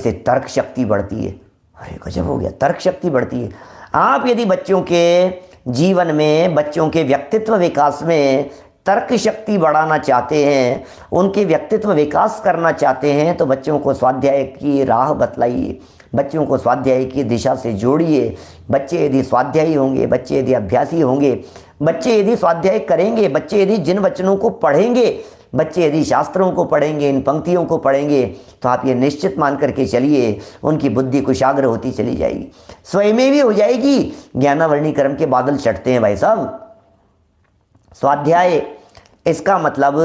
से तर्क शक्ति बढ़ती है। अरे गजब हो गया, तर्क शक्ति बढ़ती है। आप यदि बच्चों के जीवन में, बच्चों के व्यक्तित्व विकास में तर्क शक्ति बढ़ाना चाहते हैं, उनके व्यक्तित्व विकास करना चाहते हैं, तो बच्चों को स्वाध्याय की राह बतलाइए, बच्चों को स्वाध्याय की दिशा से जोड़िए। बच्चे यदि स्वाध्यायी होंगे, बच्चे यदि अभ्यासी होंगे, बच्चे यदि स्वाध्याय करेंगे, बच्चे यदि जिन वचनों को पढ़ेंगे, बच्चे यदि शास्त्रों को पढ़ेंगे, इन पंक्तियों को पढ़ेंगे, तो आप ये निश्चित मान करके चलिए उनकी बुद्धि कुशाग्र होती चली जाएगी, स्वयं में भी हो जाएगी। ज्ञानावर्णी कर्म के बादल चढ़ते हैं भाई साहब। स्वाध्याय, इसका मतलब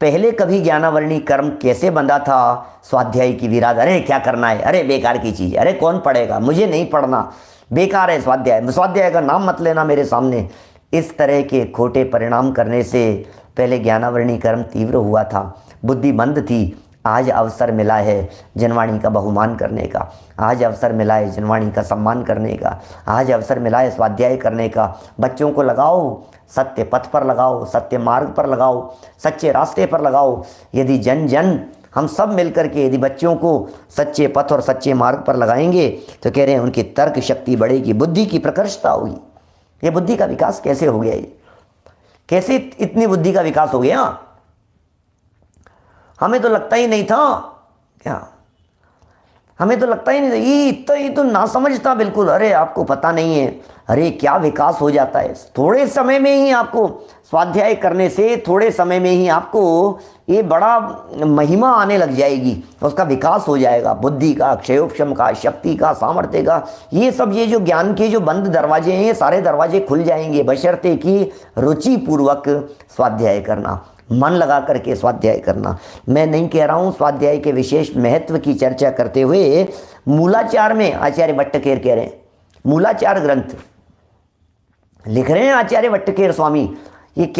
पहले कभी ज्ञानावर्णी कर्म कैसे बंधा था? स्वाध्याय की विराग, अरे क्या करना है, अरे बेकार की चीज़ है, अरे कौन पढ़ेगा, मुझे नहीं पढ़ना, बेकार है स्वाध्याय, स्वाध्याय का नाम मत लेना मेरे सामने। इस तरह के खोटे परिणाम करने से पहले ज्ञानावर्णी कर्म तीव्र हुआ था, बुद्धि मंद थी। आज अवसर मिला है जनवाणी का बहुमान करने का, आज अवसर मिला है जनवाणी का सम्मान करने का, आज अवसर मिला है स्वाध्याय करने का। बच्चों को लगाओ, सत्य पथ पर लगाओ, सत्य मार्ग पर लगाओ, सच्चे रास्ते पर लगाओ। यदि जन जन हम सब मिलकर के यदि बच्चों को सच्चे पथ और सच्चे मार्ग पर लगाएंगे, तो कह रहे हैं उनकी तर्क शक्ति बढ़ेगी, बुद्धि की प्रकर्षता होगी। ये बुद्धि का विकास कैसे हो गया? ये कैसे इतनी बुद्धि का विकास हो गया? हमें तो लगता ही नहीं था, क्या हमें तो लगता ही नहीं था, ये तो ना समझता बिल्कुल। अरे आपको पता नहीं है, अरे क्या विकास हो जाता है थोड़े समय में ही। आपको स्वाध्याय करने से थोड़े समय में ही आपको ये बड़ा महिमा आने लग जाएगी, उसका विकास हो जाएगा, बुद्धि का, क्षयोपशम का, शक्ति का, सामर्थ्य का। ये सब, ये जो ज्ञान के जो बंद दरवाजे हैं, ये सारे दरवाजे खुल जाएंगे, बशर्ते कि रुचि पूर्वक स्वाध्याय करना, मन लगा करके स्वाध्याय करना। मैं नहीं कह रहा हूँ स्वाध्याय के विशेष महत्व की चर्चा करते हुए। मूलाचार में आचार्य भट्टकेर कह रहे हैं, मूलाचार ग्रंथ लिख रहे हैं आचार्य भट्टकेर स्वामी, ये क्या